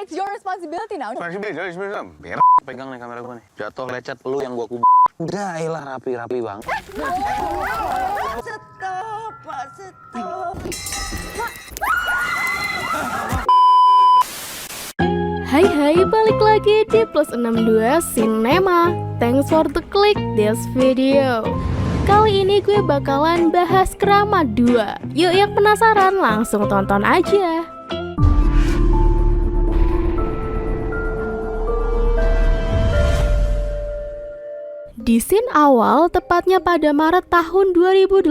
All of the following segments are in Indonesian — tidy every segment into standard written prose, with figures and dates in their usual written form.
It's your responsibility now. Berak, pegang nih kamera gue nih. Jatuh lecet lu yang gua kubur. Udah, elah rapi-rapi bang. Stop, Pak, stop. Hai, balik lagi di Plus 62 Cinema. Thanks for the click this video. Kali ini gue bakalan bahas Kramat 2. Yuk yang penasaran langsung tonton aja. Di scene awal, tepatnya pada Maret tahun 2018,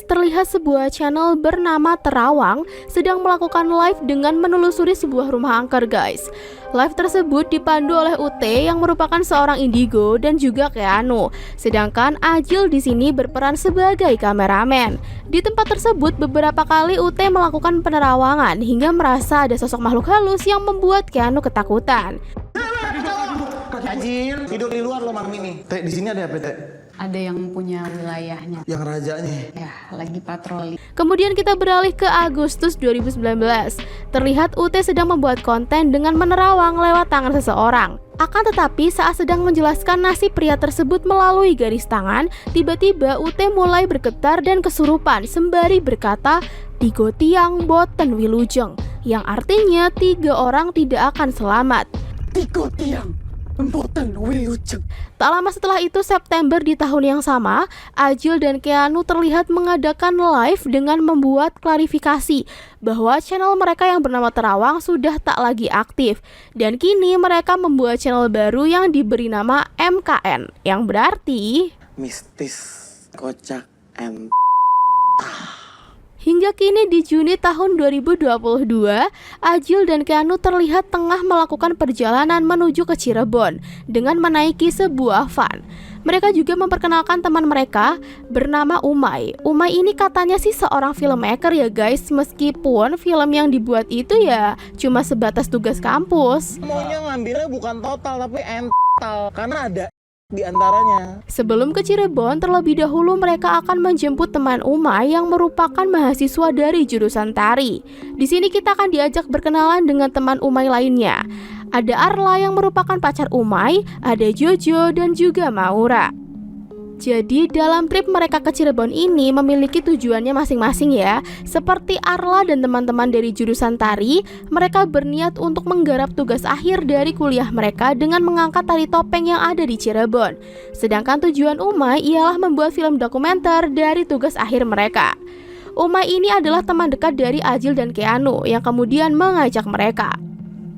terlihat sebuah channel bernama Terawang sedang melakukan live dengan menelusuri sebuah rumah angker, guys. Live tersebut dipandu oleh UT yang merupakan seorang indigo dan juga Keanu. Sedangkan Ajil di sini berperan sebagai kameramen. Di tempat tersebut beberapa kali UT melakukan penerawangan hingga merasa ada sosok makhluk halus yang membuat Keanu ketakutan. Ajil, tidur di luar lo malam ini. Teh, di sini ada apa, Teh? Ada yang punya wilayahnya. Yang rajanya. Ya, lagi patroli. Kemudian kita beralih ke Agustus 2019. Terlihat UT sedang membuat konten dengan menerawang lewat tangan seseorang. Akan tetapi saat sedang menjelaskan nasib pria tersebut melalui garis tangan, tiba-tiba UT mulai bergetar dan kesurupan sembari berkata, "Tigo tiang boten wilujeng," yang artinya 3 orang tidak akan selamat. Tigo tiang. Tak lama setelah itu, September di tahun yang sama, Ajil dan Keanu terlihat mengadakan live dengan membuat klarifikasi bahwa channel mereka yang bernama Terawang sudah tak lagi aktif. Dan kini mereka membuat channel baru yang diberi nama MKN, yang berarti Mistis, kocak, and hingga kini di Juni tahun 2022, Ajil dan Keanu terlihat tengah melakukan perjalanan menuju ke Cirebon dengan menaiki sebuah van. Mereka juga memperkenalkan teman mereka bernama Umay. Umay ini katanya sih seorang filmmaker ya guys, meskipun film yang dibuat itu ya cuma sebatas tugas kampus. maunya ngambilnya bukan total tapi ental karena ada di antaranya. Sebelum ke Cirebon, terlebih dahulu mereka akan menjemput teman Umay yang merupakan mahasiswa dari jurusan tari. Di sini kita akan diajak berkenalan dengan teman Umay lainnya. Ada Arla yang merupakan pacar Umay, ada Jojo dan juga Maura. Jadi dalam trip mereka ke Cirebon ini memiliki tujuannya masing-masing ya. Seperti Arla dan teman-teman dari jurusan tari, mereka berniat untuk menggarap tugas akhir dari kuliah mereka dengan mengangkat tari topeng yang ada di Cirebon. Sedangkan tujuan Umay ialah membuat film dokumenter dari tugas akhir mereka. Umay ini adalah teman dekat dari Ajil dan Keanu yang kemudian mengajak mereka.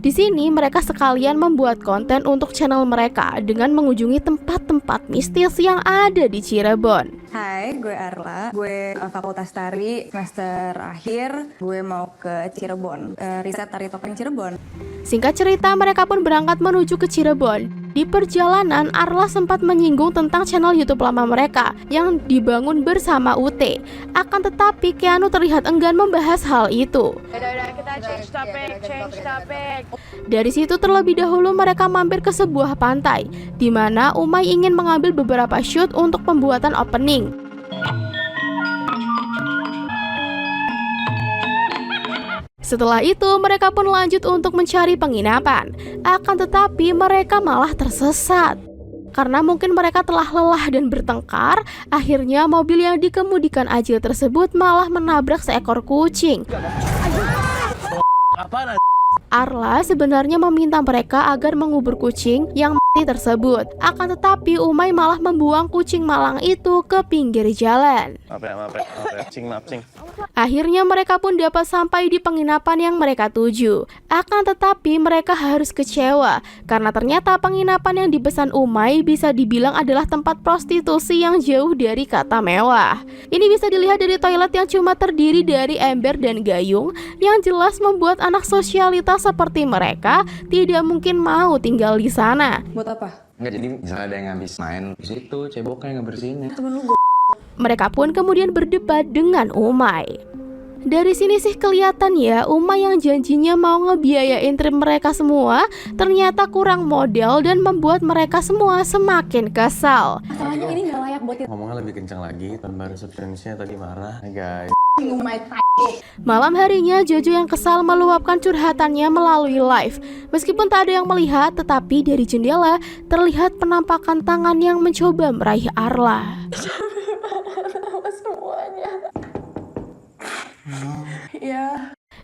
Di sini mereka sekalian membuat konten untuk channel mereka dengan mengunjungi tempat-tempat mistis yang ada di Cirebon. Hai, gue Arla. Gue fakultas tari semester akhir. Gue mau ke Cirebon, riset tari topeng Cirebon. Singkat cerita, mereka pun berangkat menuju ke Cirebon. Di perjalanan, Arla sempat menyinggung tentang channel YouTube lama mereka yang dibangun bersama UT. Akan tetapi, Keanu terlihat enggan membahas hal itu. Kita change topic. Dari situ terlebih dahulu mereka mampir ke sebuah pantai, di mana Umay ingin mengambil beberapa shoot untuk pembuatan opening. Setelah itu mereka pun lanjut untuk mencari penginapan. Akan tetapi mereka malah tersesat. Karena mungkin mereka telah lelah dan bertengkar, akhirnya mobil yang dikemudikan Ajil tersebut malah menabrak seekor kucing. Arla sebenarnya meminta mereka agar mengubur kucing yang mati tersebut. Akan tetapi Umay malah membuang kucing malang itu ke pinggir jalan. Akhirnya mereka pun dapat sampai di penginapan yang mereka tuju. Akan tetapi mereka harus kecewa karena ternyata penginapan yang dipesan Umay bisa dibilang adalah tempat prostitusi yang jauh dari kata mewah. Ini bisa dilihat dari toilet yang cuma terdiri dari ember dan gayung, yang jelas membuat anak sosialitas seperti mereka tidak mungkin mau tinggal di sana. Buat apa? Enggak, jadi misalnya ada yang habis main di situ, ceboknya ngebersihin. Temen lu Mereka pun kemudian berdebat dengan Umay. Dari sini sih kelihatan ya, Umay yang janjinya mau ngebiayain trip mereka semua ternyata kurang modal dan membuat mereka semua semakin kesal. masalahnya ini gak layak buat Ngomongnya lebih kencang lagi, tanpa resepsionisnya tadi marah. Guys. Malam harinya, Jojo yang kesal meluapkan curhatannya melalui live. Meskipun tak ada yang melihat, tetapi dari jendela terlihat penampakan tangan yang mencoba meraih Arla.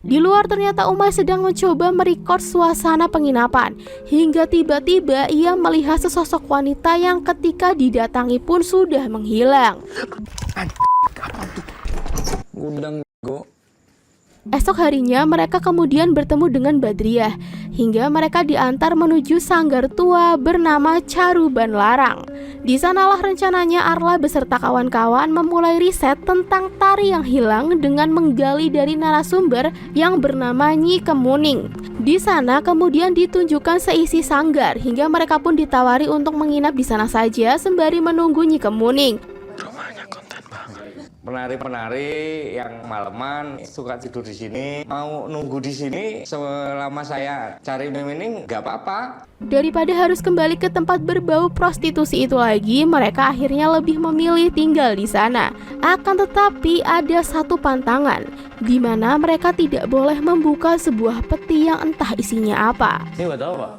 Di luar ternyata Umay sedang mencoba merekod suasana penginapan. Hingga tiba-tiba ia melihat sesosok wanita yang ketika didatangi pun sudah menghilang. Gudang go. Esok harinya mereka kemudian bertemu dengan Badriah hingga mereka diantar menuju sanggar tua bernama Caruban Larang. Di sanalah rencananya Arla beserta kawan-kawan memulai riset tentang tari yang hilang dengan menggali dari narasumber yang bernama Nyi Kemuning. Di sana kemudian ditunjukkan seisi sanggar hingga mereka pun ditawari untuk menginap di sana saja sembari menunggu Nyi Kemuning. Penari-penari yang malaman suka tidur di sini, mau nunggu di sini selama saya cari mimining nggak apa-apa. Daripada harus kembali ke tempat berbau prostitusi itu lagi, mereka akhirnya lebih memilih tinggal di sana. Akan tetapi ada satu pantangan, di mana mereka tidak boleh membuka sebuah peti yang entah isinya apa. Ini nggak tahu Pak.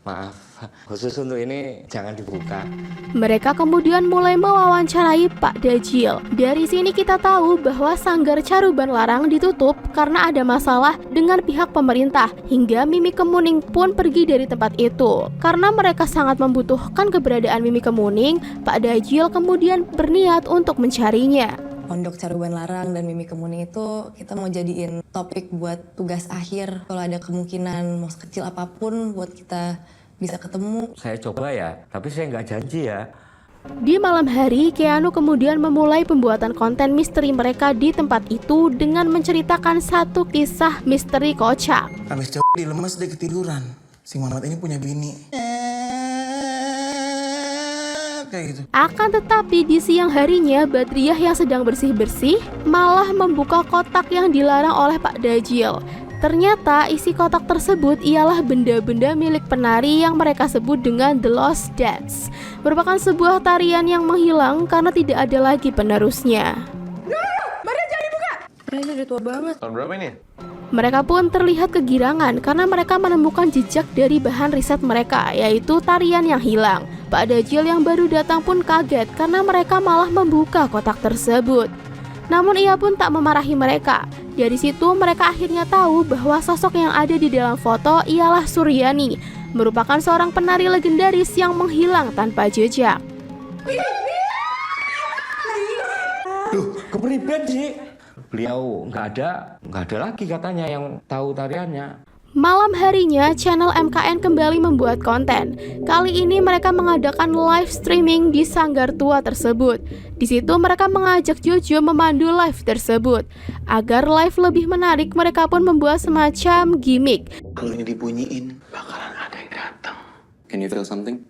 Maaf, khusus untuk ini jangan dibuka. Mereka kemudian mulai mewawancarai Pak Dajil. Dari sini kita tahu bahwa sanggar Caruban Larang ditutup karena ada masalah dengan pihak pemerintah. Hingga Mimi Kemuning pun pergi dari tempat itu. Karena mereka sangat membutuhkan keberadaan Mimi Kemuning, Pak Dajil kemudian berniat untuk mencarinya. Pondok Caruban Larang dan Mimi Kemuning itu kita mau jadiin topik buat tugas akhir. Kalau ada kemungkinan mau sekecil apapun buat kita bisa ketemu. Saya coba ya, tapi saya nggak janji ya. Di malam hari, Keanu kemudian memulai pembuatan konten misteri mereka di tempat itu dengan menceritakan satu kisah misteri kocak. Habis cowok dilemas dia ketiduran. Si Muhammad ini punya bini. Kayak gitu. Akan tetapi di siang harinya, Badriah yang sedang bersih-bersih malah membuka kotak yang dilarang oleh Pak Dajil. Ternyata isi kotak tersebut ialah benda-benda milik penari yang mereka sebut dengan The Lost Dance. Merupakan sebuah tarian yang menghilang karena tidak ada lagi penerusnya. Ini udah tua banget. Tahun berapa ini? Mereka pun terlihat kegirangan karena mereka menemukan jejak dari bahan riset mereka, yaitu tarian yang hilang. Pak Dajil yang baru datang pun kaget karena mereka malah membuka kotak tersebut. Namun ia pun tak memarahi mereka. Dari situ mereka akhirnya tahu bahwa sosok yang ada di dalam foto ialah Suryani, merupakan seorang penari legendaris yang menghilang tanpa jejak. Duh, kepribadian sih. Beliau nggak ada lagi katanya yang tahu tariannya. Malam harinya, channel MKN kembali membuat konten. Kali ini mereka mengadakan live streaming di sanggar tua tersebut. Di situ mereka mengajak Jojo memandu live tersebut. Agar live lebih menarik, mereka pun membuat semacam gimmick. Kalau ini dibunyiin, Bakalan ada yang datang. Can you feel something?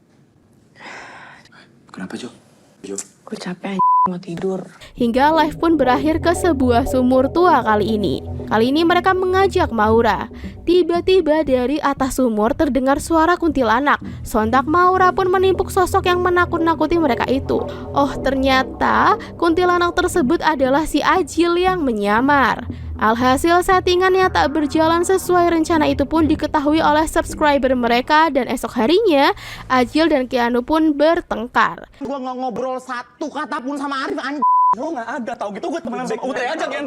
Kenapa, Jo? Jo? Gue capek mau tidur. Hingga live pun berakhir ke sebuah sumur tua kali ini. Kali ini mereka mengajak Maura. Tiba-tiba dari atas sumur terdengar suara kuntilanak. Sontak Maura pun menimpuk sosok yang menakut-nakuti mereka itu. Oh, ternyata kuntilanak tersebut adalah si Ajil yang menyamar. Alhasil settingan yang tak berjalan sesuai rencana itu pun diketahui oleh subscriber mereka dan esok harinya Ajil dan Keanu pun bertengkar. gua nggak ngobrol satu kata pun sama Arif anjing. Lo nggak ada, tau gitu gue temenan sama Ute aja kan?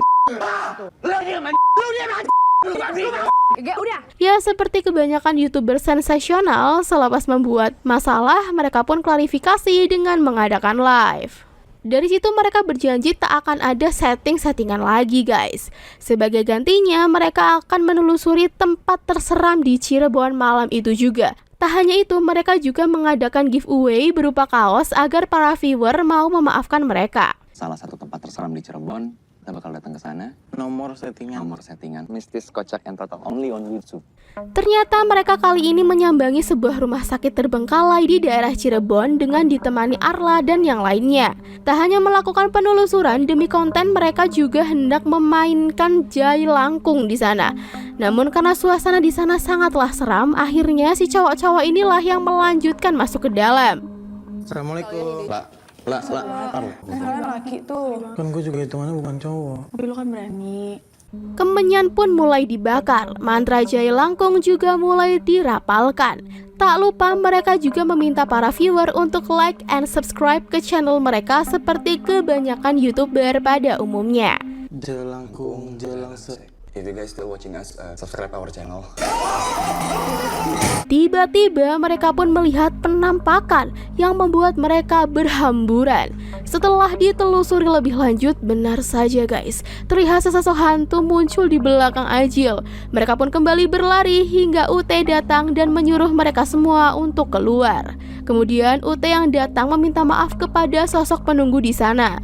Ya, seperti kebanyakan YouTuber sensasional, selepas membuat masalah, mereka pun klarifikasi dengan mengadakan live. Dari situ mereka berjanji tak akan ada settingan lagi guys. Sebagai gantinya, mereka akan menelusuri tempat terseram di Cirebon malam itu juga. Tak hanya itu, mereka juga mengadakan giveaway berupa kaos agar para viewer mau memaafkan mereka. Salah satu tempat terseram di Cirebon, kita bakal datang ke sana. Nomor settingan. Mistis, kocak, and total only on YouTube. Ternyata mereka kali ini menyambangi sebuah rumah sakit terbengkalai di daerah Cirebon dengan ditemani Arla dan yang lainnya. Tak hanya melakukan penelusuran, demi konten mereka juga hendak memainkan jai langkung di sana. Namun karena suasana di sana sangatlah seram, akhirnya si cowok-cowok inilah yang melanjutkan masuk ke dalam. Assalamualaikum. Mbak, Lah. Kalian laki tuh. Kan gue juga hitungannya bukan cowok. Tapi lu kan berani. Kemenyan pun mulai dibakar, mantra Jai Langkung juga mulai dirapalkan. Tak lupa mereka juga meminta para viewer untuk like and subscribe ke channel mereka seperti kebanyakan YouTuber pada umumnya. Jelangkung, jelangse. If you guys still watching us, subscribe our channel. Tiba-tiba mereka pun melihat penampakan yang membuat mereka berhamburan. Setelah ditelusuri lebih lanjut, benar saja guys, terlihat sesosok hantu muncul di belakang Ajil. Mereka pun kembali berlari hingga UT datang dan menyuruh mereka semua untuk keluar. Kemudian UT yang datang meminta maaf kepada sosok penunggu di sana.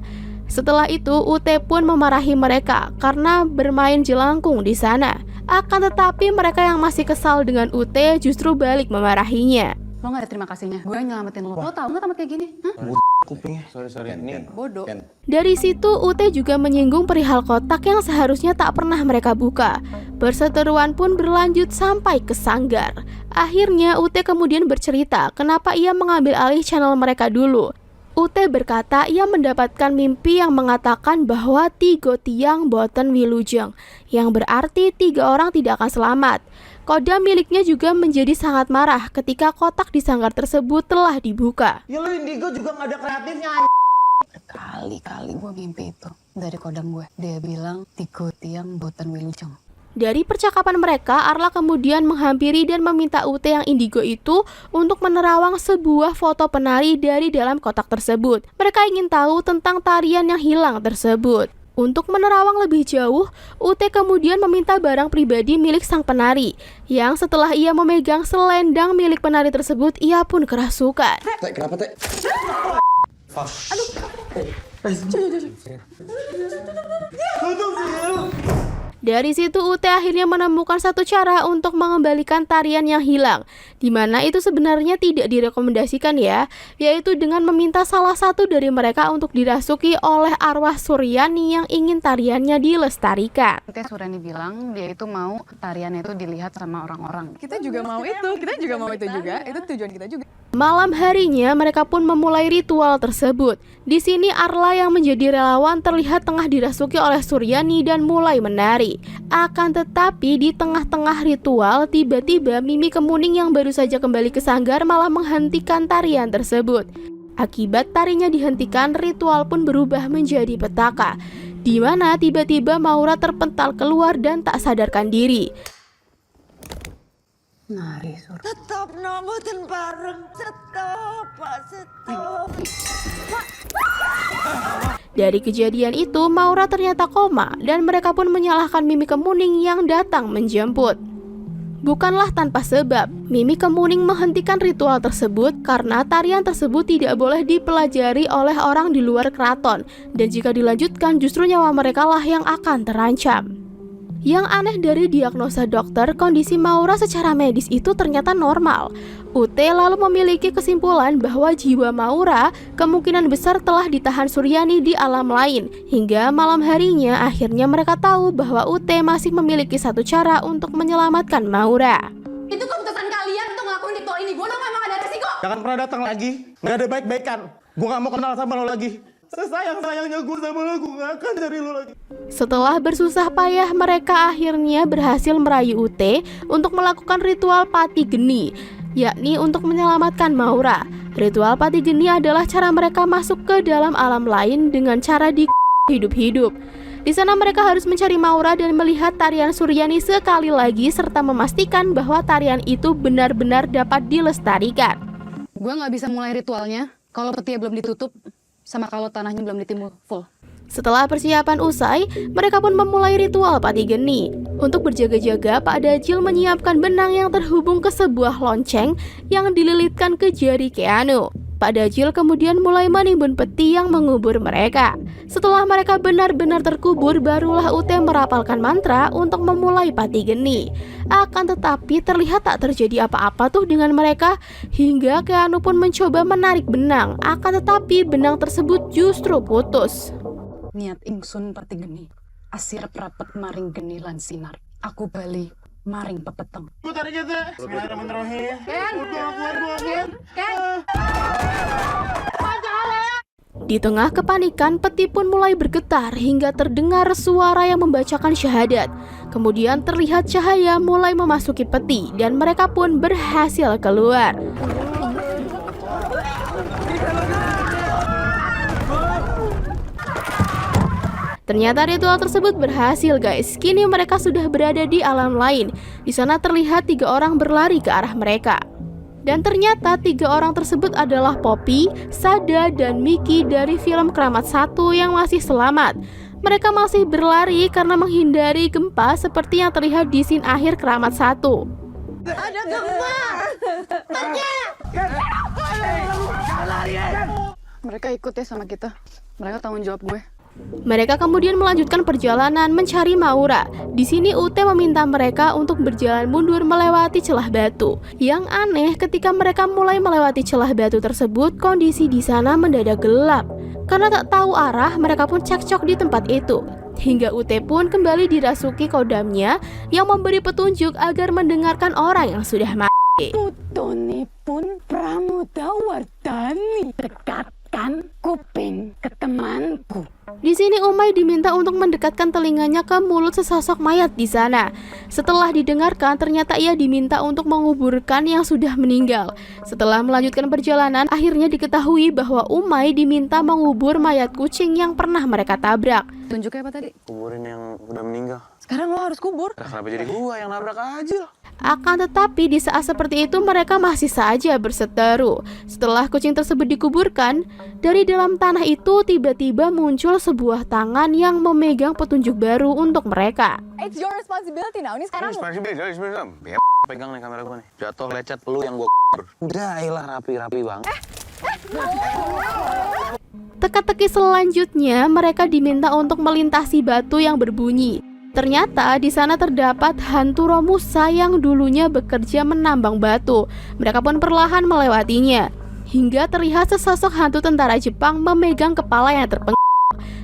Setelah itu UT pun memarahi mereka karena bermain jelangkung di sana. Akan tetapi mereka yang masih kesal dengan UT justru balik memarahinya. Lo gak ada terima kasihnya. Gue yang nyelamatin lo. Lo tau gak tamat kayak gini? Hah? Kupingnya. Sorry. Ini Bodoh. Dari situ UT juga menyinggung perihal kotak yang seharusnya tak pernah mereka buka. Perseteruan pun berlanjut sampai ke sanggar. Akhirnya UT kemudian bercerita kenapa ia mengambil alih channel mereka dulu. UT berkata ia mendapatkan mimpi yang mengatakan bahwa 3 tiang boten wilujeng, yang berarti 3 orang tidak akan selamat. Kodam miliknya juga menjadi sangat marah ketika kotak di sanggar tersebut telah dibuka. Ya lu Indigo juga gak ada kreatifnya. Kali-kali gue mimpi itu dari kodam gue. Dia bilang 3 tiang boten wilujeng. Dari percakapan mereka, Arla kemudian menghampiri dan meminta UT yang indigo itu untuk menerawang sebuah foto penari dari dalam kotak tersebut. Mereka ingin tahu tentang tarian yang hilang tersebut. Untuk menerawang lebih jauh, UT kemudian meminta barang pribadi milik sang penari, yang setelah ia memegang selendang milik penari tersebut, ia pun kerasukan. Teh, kenapa Teh? Dari situ UT akhirnya menemukan satu cara untuk mengembalikan tarian yang hilang, di mana itu sebenarnya tidak direkomendasikan ya, yaitu dengan meminta salah satu dari mereka untuk dirasuki oleh arwah Suryani yang ingin tariannya dilestarikan. Nanti Suryani bilang dia itu mau tariannya itu dilihat sama orang-orang. Kita juga mau itu juga. Itu tujuan kita juga. Malam harinya mereka pun memulai ritual tersebut. Di sini Arla yang menjadi relawan terlihat tengah dirasuki oleh Suryani dan mulai menari. Akan tetapi di tengah-tengah ritual tiba-tiba Mimi Kemuning yang baru saja kembali ke sanggar malah menghentikan tarian tersebut. Akibat tarinya dihentikan, ritual pun berubah menjadi petaka, di mana tiba-tiba Maura terpental keluar dan tak sadarkan diri. Nari Sur. Stop, no, boten bareng. Stop, Pak, stop. Dari kejadian itu, Maura ternyata koma dan mereka pun menyalahkan Mimi Kemuning yang datang menjemput. Bukanlah tanpa sebab, Mimi Kemuning menghentikan ritual tersebut karena tarian tersebut tidak boleh dipelajari oleh orang di luar keraton, dan jika dilanjutkan justru nyawa mereka lah yang akan terancam. Yang aneh dari diagnosa dokter, kondisi Maura secara medis itu ternyata normal. UT lalu memiliki kesimpulan bahwa jiwa Maura kemungkinan besar telah ditahan Suryani di alam lain. Hingga malam harinya akhirnya mereka tahu bahwa UT masih memiliki satu cara untuk menyelamatkan Maura. Itu keputusan kalian untuk ngelakuin ritual ini. Gue emang ada resiko. Jangan pernah datang lagi. Gak ada baik-baikan. Gue gak mau kenal sama lo lagi. Sesayang-sayangnya gue sama lo, gue gak akan cari lo lagi. Setelah bersusah payah, mereka akhirnya berhasil merayu UT untuk melakukan ritual pati geni, yakni untuk menyelamatkan Maura. Ritual pati geni adalah cara mereka masuk ke dalam alam lain dengan cara hidup-hidup. Di sana mereka harus mencari Maura dan melihat tarian Suryani sekali lagi serta memastikan bahwa tarian itu benar-benar dapat dilestarikan. Gue gak bisa mulai ritualnya kalau peti belum ditutup sama kalau tanahnya belum ditimbul full. Setelah persiapan usai, mereka pun memulai ritual pati geni. Untuk berjaga-jaga, Pak Dajil menyiapkan benang yang terhubung ke sebuah lonceng yang dililitkan ke jari Keanu. Pak Dajil kemudian mulai menimbun peti yang mengubur mereka. Setelah mereka benar-benar terkubur, barulah UT merapalkan mantra untuk memulai pati geni. Akan tetapi terlihat tak terjadi apa-apa tuh dengan mereka, hingga Keanu pun mencoba menarik benang. Akan tetapi benang tersebut justru putus. Niat ingsun pati geni, asir prapet maring geni lan sinar. Aku bali maring pepeteng. Putar aja Teh. Bismillahirrahmanirrahim. Ken. Di tengah kepanikan, peti pun mulai bergetar hingga terdengar suara yang membacakan syahadat. Kemudian terlihat cahaya mulai memasuki peti dan mereka pun berhasil keluar. Ternyata ritual tersebut berhasil, guys. Kini mereka sudah berada di alam lain. Di sana terlihat 3 orang berlari ke arah mereka. Dan ternyata 3 orang tersebut adalah Poppy, Sada, dan Mickey dari film Keramat 1 yang masih selamat. Mereka masih berlari karena menghindari gempa seperti yang terlihat di scene akhir Keramat 1. Ada gempa. Mereka ikut ya sama kita. Mereka tanggung jawab gue. Mereka kemudian melanjutkan perjalanan mencari Maura. Di sini Ute meminta mereka untuk berjalan mundur melewati celah batu. Yang aneh, ketika mereka mulai melewati celah batu tersebut, kondisi di sana mendadak gelap. Karena tak tahu arah, mereka pun cekcok di tempat itu. Hingga Ute pun kembali dirasuki kodamnya yang memberi petunjuk agar mendengarkan orang yang sudah mati. Putone pun pramodawardhani, dekatkan kuping ke temanku. Di sini Umay diminta untuk mendekatkan telinganya ke mulut sesosok mayat di sana. Setelah didengarkan, ternyata ia diminta untuk menguburkan yang sudah meninggal. Setelah melanjutkan perjalanan, akhirnya diketahui bahwa Umay diminta mengubur mayat kucing yang pernah mereka tabrak. Tunjuknya apa tadi? Kuburin yang udah meninggal. Sekarang lo harus kubur. Kenapa jadi gua yang nabrak aja? Akan tetapi di saat seperti itu mereka masih saja berseteru. Setelah kucing tersebut dikuburkan, dari dalam tanah itu tiba-tiba muncul sebuah tangan yang memegang petunjuk baru untuk mereka. It's your responsibility now. Ini sekarang. Pegang nih kamera gua nih. Jatuh lecet lu yang gua udah ilah rapi-rapi bang. Teka-teki selanjutnya mereka diminta untuk melintasi batu yang berbunyi. Ternyata di sana terdapat hantu Romusa yang dulunya bekerja menambang batu. Mereka pun perlahan melewatinya. Hingga terlihat sesosok hantu tentara Jepang memegang kepala yang terpenggal.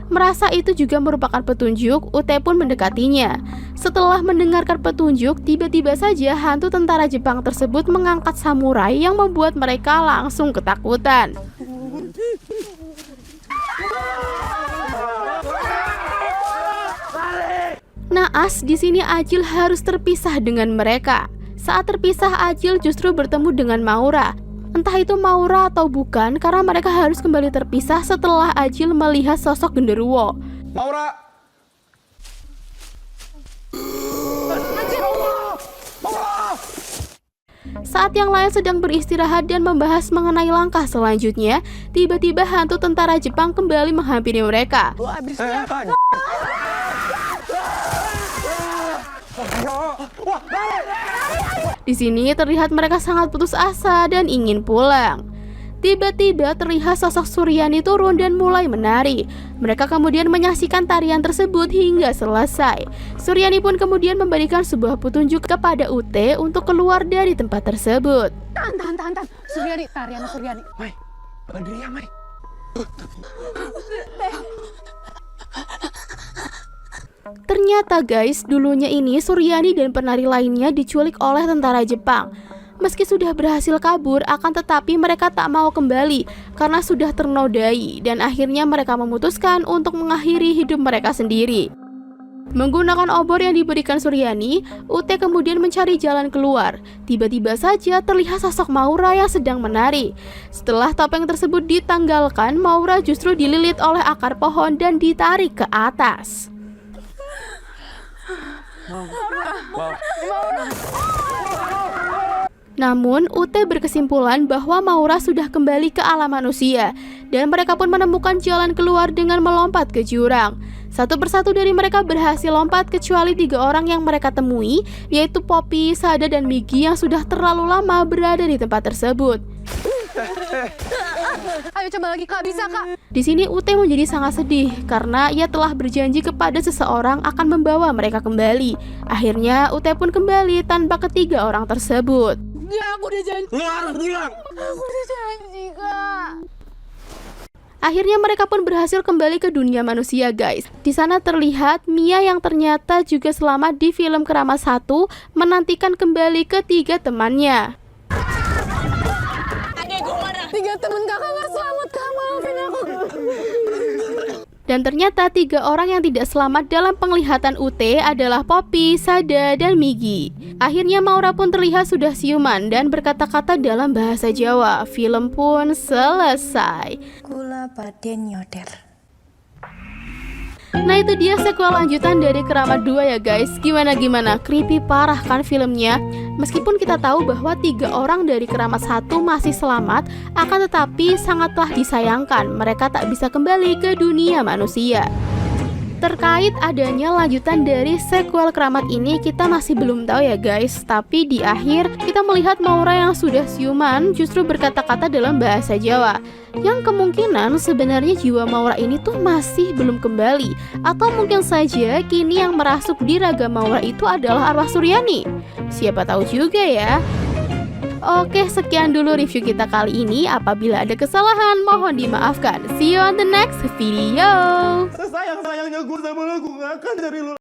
Merasa itu juga merupakan petunjuk, Ute pun mendekatinya. Setelah mendengarkan petunjuk, tiba-tiba saja hantu tentara Jepang tersebut mengangkat samurai yang membuat mereka langsung ketakutan. Naas, di sini Ajil harus terpisah dengan mereka. Saat terpisah, Ajil justru bertemu dengan Maura. Entah itu Maura atau bukan, karena mereka harus kembali terpisah setelah Ajil melihat sosok genderuwo. Maura! Saat yang lain sedang beristirahat dan membahas mengenai langkah selanjutnya, tiba-tiba hantu tentara Jepang kembali menghampiri mereka. Di sini terlihat mereka sangat putus asa dan ingin pulang. Tiba-tiba terlihat sosok Suryani turun dan mulai menari. Mereka kemudian menyaksikan tarian tersebut hingga selesai. Suryani pun kemudian memberikan sebuah petunjuk kepada Ute untuk keluar dari tempat tersebut. Tahan. Suryani, tarian Suryani. Mai, bela diri ya, Mai. Ternyata guys, dulunya ini Suryani dan penari lainnya diculik oleh tentara Jepang. Meski sudah berhasil kabur, akan tetapi mereka tak mau kembali karena sudah ternodai dan akhirnya mereka memutuskan untuk mengakhiri hidup mereka sendiri. Menggunakan obor yang diberikan Suryani, Ute kemudian mencari jalan keluar. Tiba-tiba saja terlihat sosok Maura yang sedang menari. Setelah topeng tersebut ditanggalkan, Maura justru dililit oleh akar pohon dan ditarik ke atas. Namun, Ute berkesimpulan bahwa Maura sudah kembali ke alam manusia dan mereka pun menemukan jalan keluar dengan melompat ke jurang. Satu persatu dari mereka berhasil lompat kecuali 3 orang yang mereka temui, yaitu Poppy, Sada, dan Mickey yang sudah terlalu lama berada di tempat tersebut. Ayo coba lagi Kak, bisa Kak. Di sini Ute menjadi sangat sedih karena ia telah berjanji kepada seseorang akan membawa mereka kembali. Akhirnya Ute pun kembali tanpa ketiga orang tersebut. Ya, aku udah janji. Lu harus pulang. Aku udah janji Kak. Akhirnya mereka pun berhasil kembali ke dunia manusia, guys. Di sana terlihat Mia yang ternyata juga selamat di film Keramat 1 menantikan kembali ketiga temannya. 3 temen kakak gak selamat Kak, maafin aku. Dan ternyata 3 orang yang tidak selamat dalam penglihatan UT adalah Poppy, Sada, dan Migi. Akhirnya Maura pun terlihat sudah siuman dan berkata-kata dalam bahasa Jawa. Film pun selesai. Kula baden nyoder. Nah itu dia sequel lanjutan dari Keramat 2 ya guys. Gimana? Creepy parah kan filmnya? Meskipun kita tahu bahwa 3 orang dari Keramat 1 masih selamat, akan tetapi sangatlah disayangkan mereka tak bisa kembali ke dunia manusia. Terkait adanya lanjutan dari sequel Keramat ini kita masih belum tahu ya guys. Tapi di akhir kita melihat Maura yang sudah siuman justru berkata-kata dalam bahasa Jawa, yang kemungkinan sebenarnya jiwa Maura ini tuh masih belum kembali. Atau mungkin saja kini yang merasuk di raga Maura itu adalah arwah Suryani. Siapa tahu juga ya. Oke, sekian dulu review kita kali ini. Apabila ada kesalahan mohon dimaafkan. See you on the next video. Sayang-sayangnya gue sama lo, gue gak akan cari lo.